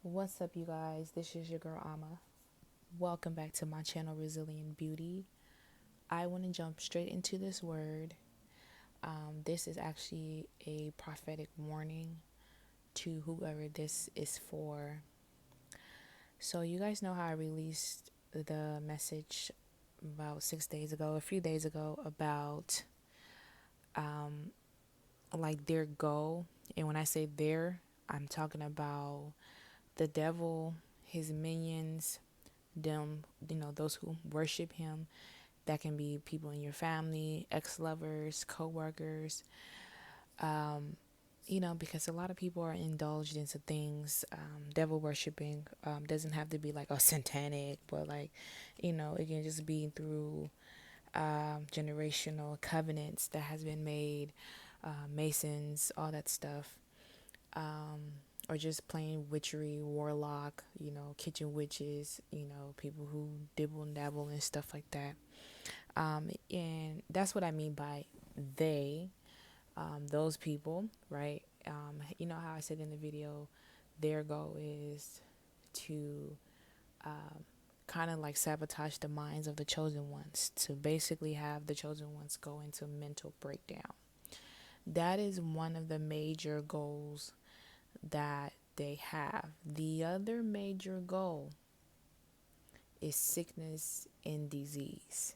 What's up, you guys? This is your girl Ama. Welcome back to my channel, Resilient Beauty. I want to jump straight into this word. This is actually a prophetic warning to whoever this is for. So, you guys know how I released the message about 6 days ago, a few days ago, about like their goal. And when I say their, I'm talking about the devil, his minions, them, those who worship him. That can be people in your family, ex-lovers, co-workers, because a lot of people are indulged into things. Devil worshiping doesn't have to be like a satanic, but like, it can just be through generational covenants that has been made, masons, all that stuff, or just plain witchery, warlock, kitchen witches, people who dibble and dabble and stuff like that. And that's what I mean by they, those people, right? You know how I said in the video, their goal is to kind of like sabotage the minds of the chosen ones, to basically have the chosen ones go into mental breakdown. That is one of the major goals that they have. The other major goal is sickness and disease.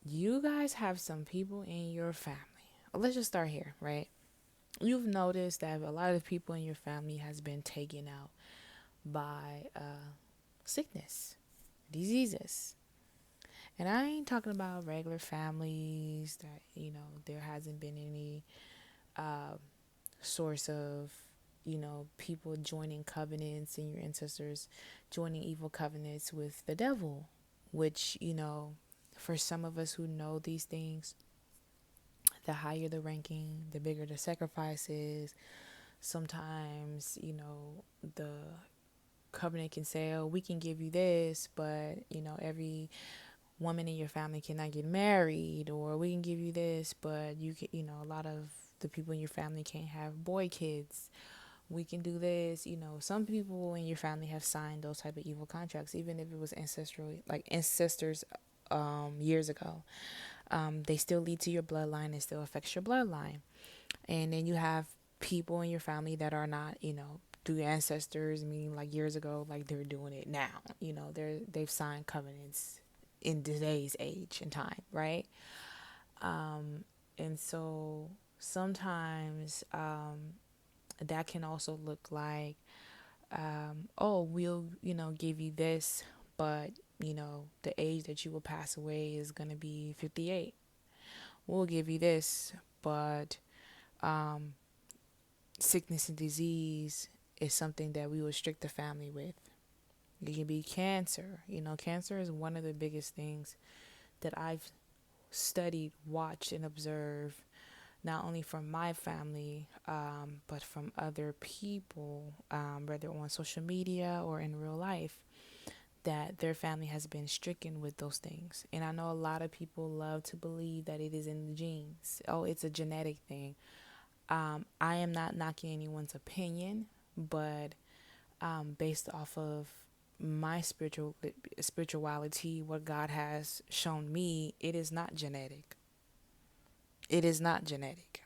You guys have some people in your family. Let's just start here, right? You've noticed that a lot of people in your family has been taken out by sickness, diseases. And I ain't talking about regular families that, there hasn't been any source of, people joining covenants and your ancestors joining evil covenants with the devil, which, for some of us who know these things, the higher the ranking, the bigger the sacrifice is. Sometimes, the covenant can say, oh, we can give you this, but, every woman in your family cannot get married, or we can give you this, but you can, a lot of the people in your family can't have boy kids. We can do this, some people in your family have signed those type of evil contracts, even if it was ancestral, like ancestors years ago. They still lead to your bloodline. It still affects your bloodline. And then you have people in your family that are not, through ancestors, meaning like years ago, like they're doing it now. They've signed covenants in today's age and time, right? And so sometimes that can also look like, oh, we'll, give you this, but, the age that you will pass away is going to be 58. We'll give you this, but sickness and disease is something that we restrict the family with. It can be cancer. Cancer is one of the biggest things that I've studied, watched, and observed, not only from my family, but from other people, whether on social media or in real life, that their family has been stricken with those things. And I know a lot of people love to believe that it is in the genes. Oh, it's a genetic thing. I am not knocking anyone's opinion, but based off of my spirituality, what God has shown me, it is not genetic. It is not genetic.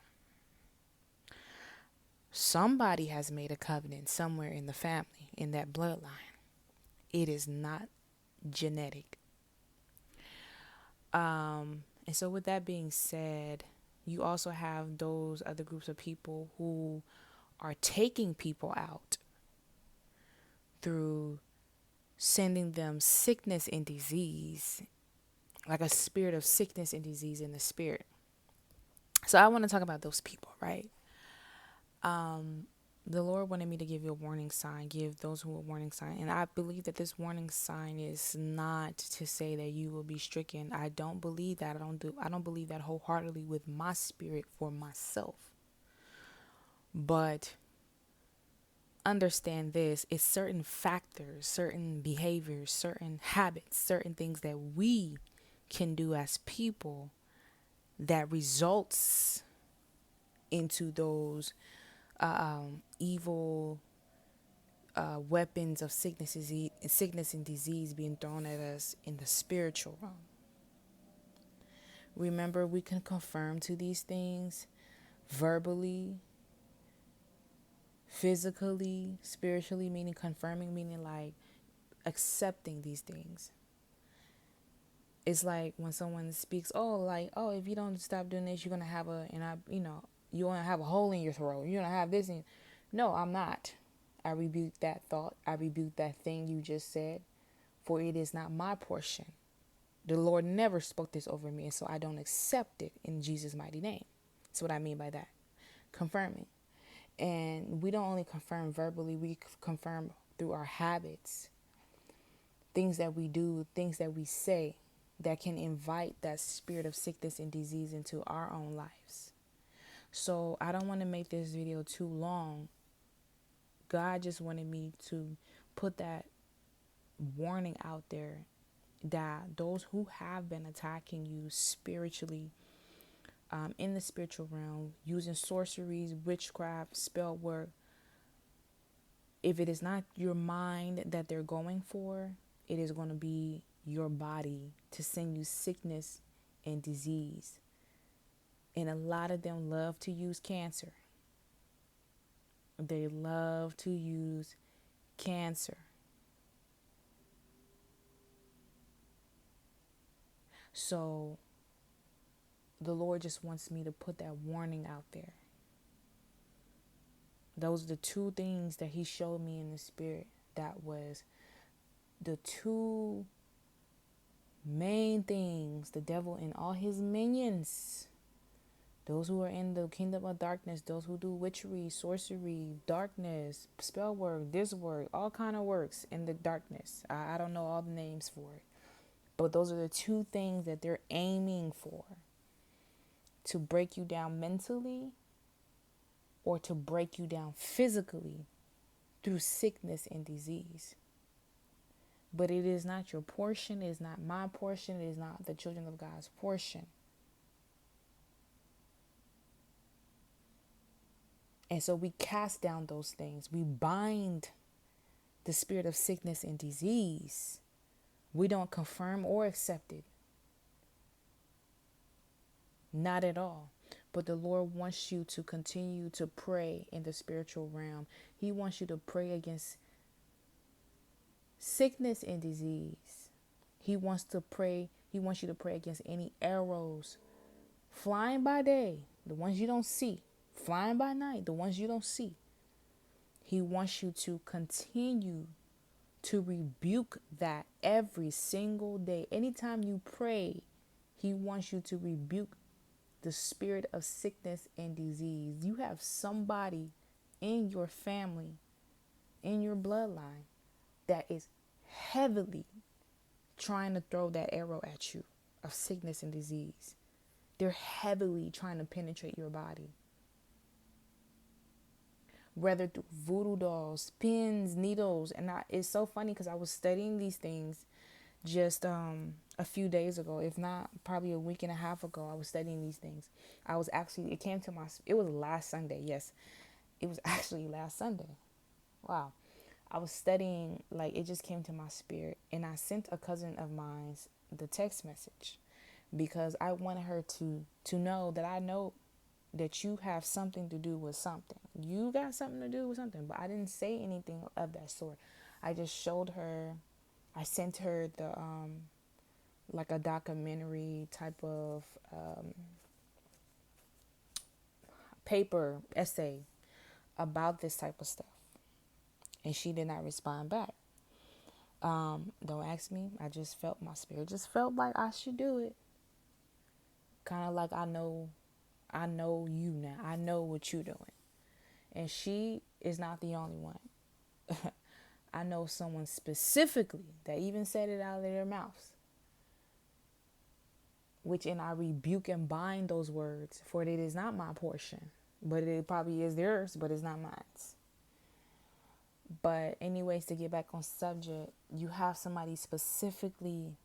Somebody has made a covenant somewhere in the family, in that bloodline. It is not genetic. And so, with that being said, you also have those other groups of people who are taking people out through sending them sickness and disease, like a spirit of sickness and disease in the spirit. So I want to talk about those people, right? The Lord wanted me to give you a warning sign, give those who a warning sign. And I believe that this warning sign is not to say that you will be stricken. I don't believe that. I don't believe that wholeheartedly with my spirit for myself. But understand this, it's certain factors, certain behaviors, certain habits, certain things that we can do as people that results into those evil weapons of sickness and disease being thrown at us in the spiritual realm. Remember, we can confirm to these things verbally, physically, spiritually, meaning confirming, meaning like accepting these things. It's like when someone speaks, oh, like, oh, if you don't stop doing this, you're gonna have you're gonna have a hole in your throat. You're gonna have this. No, I'm not. I rebuke that thought. I rebuke that thing you just said, for it is not my portion. The Lord never spoke this over me, and so I don't accept it in Jesus' mighty name. That's what I mean by that. Confirming. And we don't only confirm verbally, we confirm through our habits, things that we do, things that we say that can invite that spirit of sickness and disease into our own lives. So I don't want to make this video too long. God just wanted me to put that warning out there that those who have been attacking you spiritually, in the spiritual realm, using sorceries, witchcraft, spell work, if it is not your mind that they're going for, it is going to be your body to send you sickness and disease. And a lot of them love to use cancer. They love to use cancer. So the Lord just wants me to put that warning out there. Those are the two things that he showed me in the spirit. That was the two main things the devil and all his minions, those who are in the kingdom of darkness, those who do witchery, sorcery, darkness, spell work, this work, all kind of works in the darkness. I don't know all the names for it. But those are the two things that they're aiming for. To break you down mentally or to break you down physically through sickness and disease. But it is not your portion. It is not my portion. It is not the children of God's portion. And so we cast down those things. We bind the spirit of sickness and disease. We don't confirm or accept it. Not at all. But the Lord wants you to continue to pray in the spiritual realm. He wants you to pray against sickness and disease. He wants you to pray against any arrows flying by day, the ones you don't see, flying by night, the ones you don't see. He wants you to continue to rebuke that every single day. Anytime you pray, he wants you to rebuke the spirit of sickness and disease. You have somebody in your family, in your bloodline, that is heavily trying to throw that arrow at you of sickness and disease. They're heavily trying to penetrate your body. Whether through voodoo dolls, pins, needles. And it's so funny because I was studying these things just a few days ago, if not probably a week and a half ago. I was studying these things. It was last Sunday. Yes, it was actually last Sunday. Wow. I was studying, like, it just came to my spirit, and I sent a cousin of mine the text message because I wanted her to know that I know that you have something to do with something. You got something to do with something, but I didn't say anything of that sort. I just showed her, I sent her the, like a documentary type of paper essay about this type of stuff. And she did not respond back. Don't ask me. My spirit just felt like I should do it. Kind of like I know you now. I know what you're doing. And she is not the only one. I know someone specifically that even said it out of their mouths. And I rebuke and bind those words, for it is not my portion. But it probably is theirs, but it's not mine. But anyways, to get back on subject, you have somebody specifically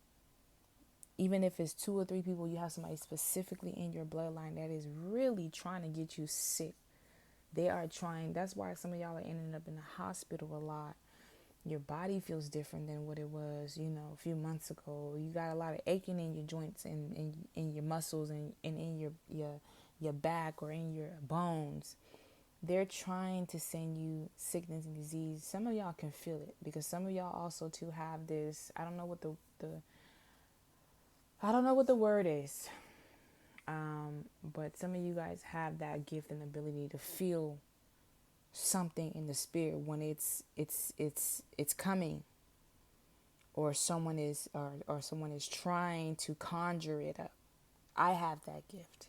Even if it's 2 or 3 people, you have somebody specifically in your bloodline that is really trying to get you sick. They are trying. That's why some of y'all are ending up in the hospital a lot. Your body feels different than what it was, a few months ago. You got a lot of aching in your joints and in your muscles and in your back or in your bones. They're trying to send you sickness and disease. Some of y'all can feel it because some of y'all also too have this. I don't know what the word is, but some of you guys have that gift and ability to feel something in the spirit when it's coming, or someone is trying to conjure it up. I have that gift.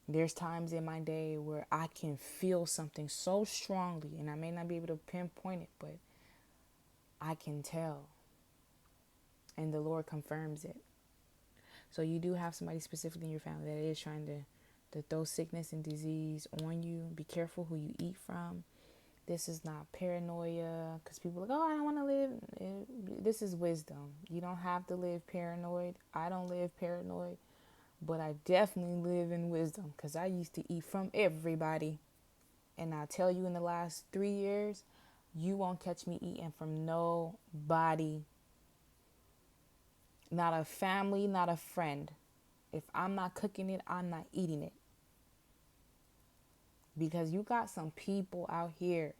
There's times in my day where I can feel something so strongly, and I may not be able to pinpoint it, but I can tell, and the Lord confirms it. So you do have somebody specifically in your family that is trying to throw sickness and disease on you. Be careful who you eat from. This is not paranoia, because people are like, oh, I don't want to live. This is wisdom. You don't have to live paranoid. I don't live paranoid, but I definitely live in wisdom, because I used to eat from everybody. And I tell you, in the last 3 years, you won't catch me eating from nobody. Not a family, not a friend. If I'm not cooking it, I'm not eating it. Because you got some people out here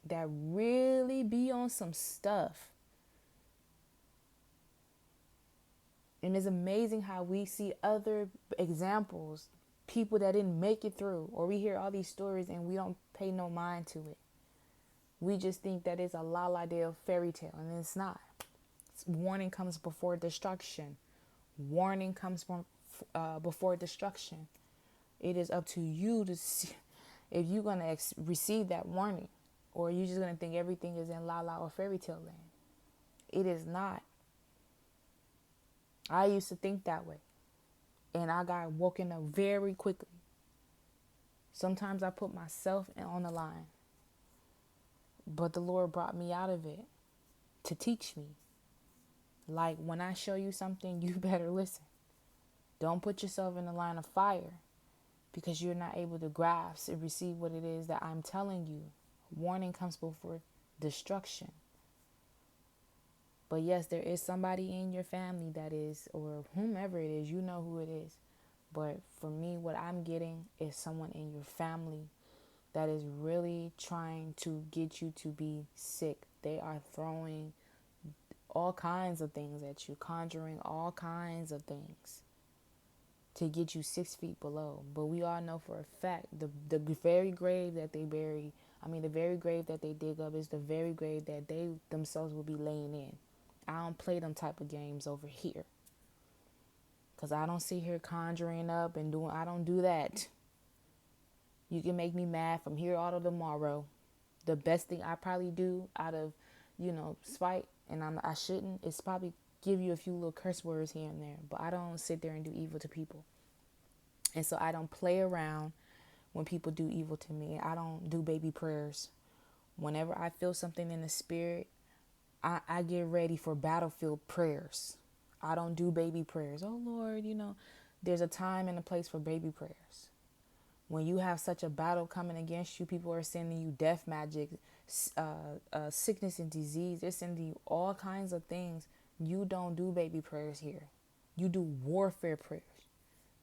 that really be on some stuff. And it's amazing how we see other examples, people that didn't make it through, or we hear all these stories and we don't pay no mind to it. We just think that it's a la-la-dale fairy tale, and it's not. Warning comes before destruction. Warning comes before destruction. It is up to you to see if you're going to receive that warning, or you're just going to think everything is in la-la or fairy tale land. It is not. I used to think that way, and I got woken up very quickly. Sometimes I put myself on the line, but the Lord brought me out of it to teach me. Like, when I show you something, you better listen. Don't put yourself in the line of fire because you're not able to grasp and receive what it is that I'm telling you. Warning comes before destruction. But yes, there is somebody in your family that is, or whomever it is, you know who it is. But for me, what I'm getting is someone in your family that is really trying to get you to be sick. They are throwing all kinds of things at you, conjuring all kinds of things to get you 6 feet below. But we all know for a fact the very grave that they bury, the very grave that they dig up is the very grave that they themselves will be laying in. I don't play them type of games over here, because I don't sit here conjuring up and I don't do that. You can make me mad from here all to tomorrow. The best thing I probably do out of, spite, and I shouldn't, is probably give you a few little curse words here and there. But I don't sit there and do evil to people. And so I don't play around when people do evil to me. I don't do baby prayers. Whenever I feel something in the spirit, I get ready for battlefield prayers. I don't do baby prayers. Oh, Lord, there's a time and a place for baby prayers. When you have such a battle coming against you, people are sending you death magic, sickness and disease. They're sending you all kinds of things. You don't do baby prayers here. You do warfare prayers.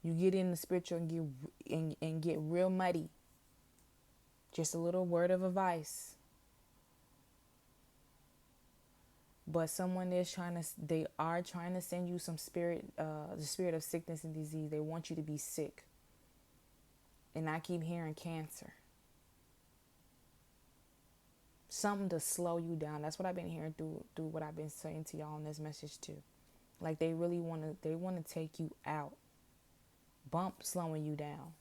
You get in the spiritual and get real muddy. Just a little word of advice. But someone they are trying to send you some spirit, the spirit of sickness and disease. They want you to be sick. And I keep hearing cancer. Something to slow you down. That's what I've been hearing through what I've been saying to y'all in this message too. Like, they really want to take you out. Slowing you down.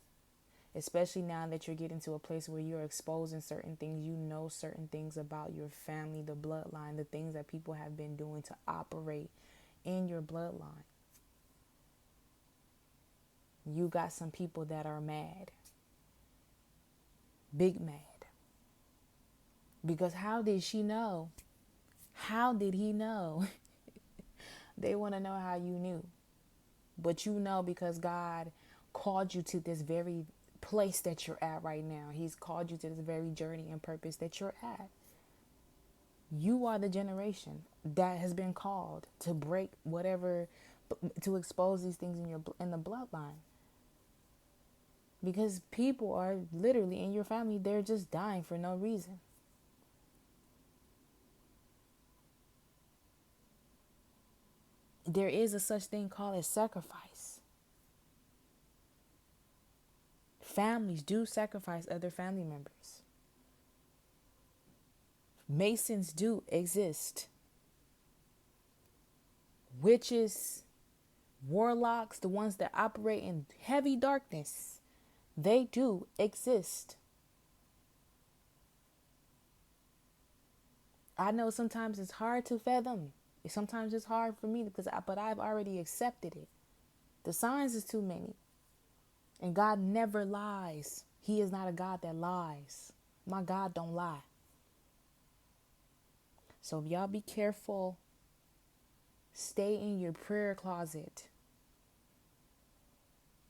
Especially now that you're getting to a place where you're exposing certain things. You know certain things about your family, the bloodline, the things that people have been doing to operate in your bloodline. You got some people that are mad. Big mad. Because how did she know? How did he know They want to know how you knew. But you know because God called you to this very place that you're at right now. He's called you to this very journey and purpose that you're at. You are the generation that has been called to break whatever, to expose these things in the bloodline. Because people are literally in your family, they're just dying for no reason. There is a such thing called a sacrifice. Families do sacrifice other family members. Masons do exist. Witches, warlocks, the ones that operate in heavy darkness, they do exist. I know sometimes it's hard to fathom. Sometimes it's hard for me but I've already accepted it. The signs is too many. And God never lies. He is not a God that lies. My God don't lie. So if y'all be careful, stay in your prayer closet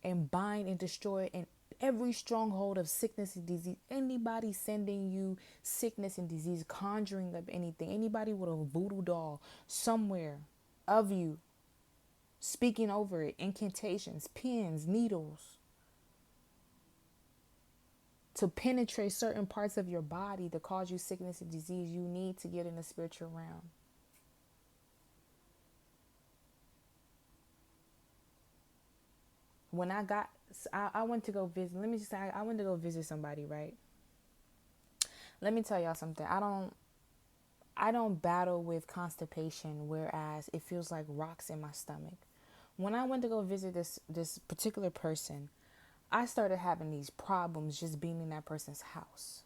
and bind and destroy and every stronghold of sickness and disease. Anybody sending you sickness and disease, conjuring up anything, anybody with a voodoo doll somewhere of you, speaking over it, incantations, pins, needles, to penetrate certain parts of your body to cause you sickness and disease, you need to get in the spiritual realm. When I went to go visit, let me just say, I went to go visit somebody, right? Let me tell y'all something. I don't battle with constipation, whereas it feels like rocks in my stomach. When I went to go visit this particular person, I started having these problems just being in that person's house.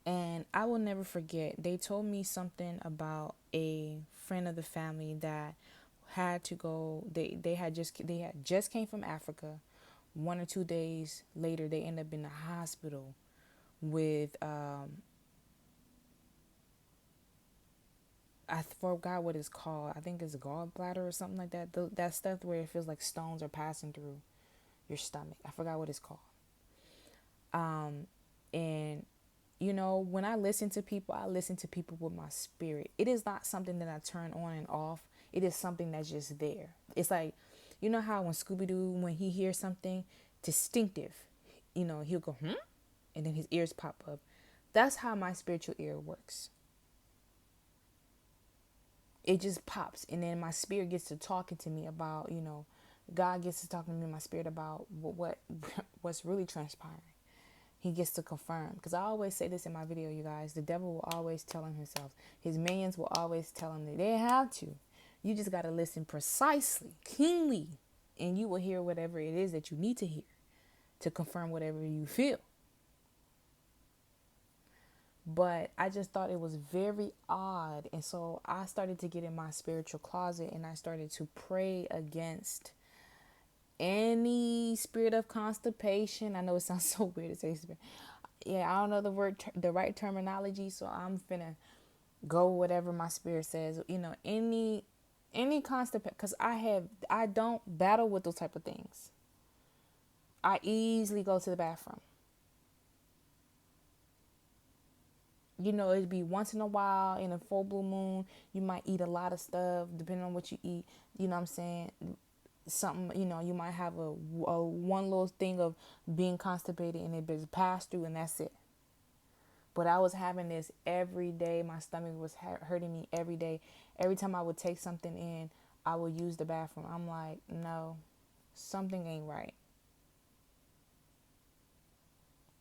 And I will never forget, they told me something about a friend of the family that had to go, they had just came from Africa. 1 or 2 days later they ended up in the hospital with I forgot what it's called. I think it's gallbladder or something like that. That stuff where it feels like stones are passing through your stomach. I forgot what it's called. And you know, when I listen to people, I listen to people with my spirit. It is not something that I turn on and off. It is something that's just there. It's like, you know how when Scooby-Doo, when he hears something distinctive, you know, he'll go, and then his ears pop up. That's how my spiritual ear works. It just pops, and then my spirit gets to talking to me about, you know, God gets to talking to me in my spirit about what's really transpiring. He gets to confirm. Because I always say this in my video, you guys. The devil will always tell him himself. His minions will always tell him that they have to. You just got to listen precisely, keenly, and you will hear whatever it is that you need to hear to confirm whatever you feel. But I just thought it was very odd. And so I started to get in my spiritual closet and I started to pray against any spirit of constipation. I know it sounds so weird to say spirit. Yeah, I don't know the right terminology, so I'm finna go whatever my spirit says. You know, any constipation, because I don't battle with those type of things. I easily go to the bathroom. You know, it'd be once in a while in a full blue moon. You might eat a lot of stuff, depending on what you eat. You know what I'm saying? Something, you know, you might have a one little thing of being constipated and it just passed through and that's it. But I was having this every day. My stomach was hurting me every day. Every time I would take something in, I would use the bathroom. I'm like, no, something ain't right.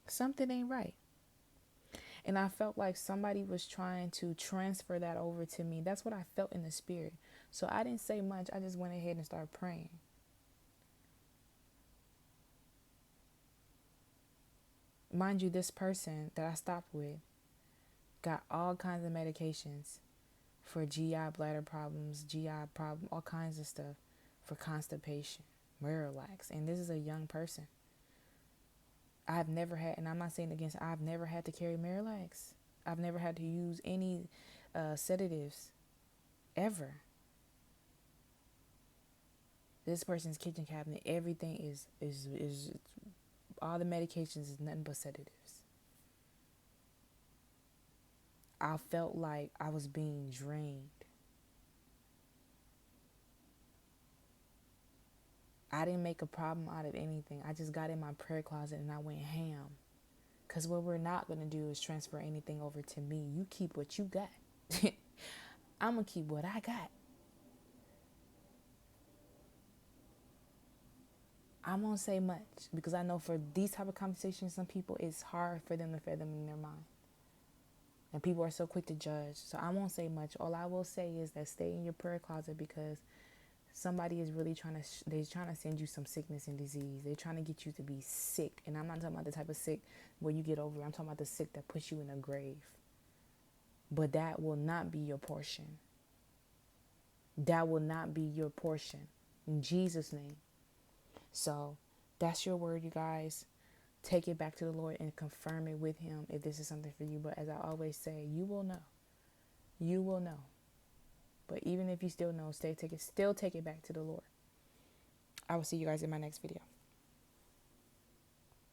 Something ain't right. And I felt like somebody was trying to transfer that over to me. That's what I felt in the spirit. So I didn't say much. I just went ahead and started praying. Mind you, this person that I stopped with got all kinds of medications for GI bladder problems, all kinds of stuff for constipation, Miralax. And this is a young person. I've never had, and I'm not saying against, I've never had to carry Miralax. I've never had to use any sedatives ever. This person's kitchen cabinet, everything is all the medications is nothing but sedatives. I felt like I was being drained. I didn't make a problem out of anything. I just got in my prayer closet and I went ham. Because what we're not going to do is transfer anything over to me. You keep what you got. I'm going to keep what I got. I won't say much because I know for these type of conversations, some people, it's hard for them to fathom in their mind. And people are so quick to judge. So I won't say much. All I will say is that stay in your prayer closet because somebody is really they're trying to send you some sickness and disease. They're trying to get you to be sick. And I'm not talking about the type of sick where you get over it. I'm talking about the sick that puts you in a grave. But that will not be your portion. That will not be your portion. In Jesus' name. So that's your word, you guys. Take it back to the Lord and confirm it with him if this is something for you. But as I always say, you will know. You will know. But even if you still know, still take it back to the Lord. I will see you guys in my next video.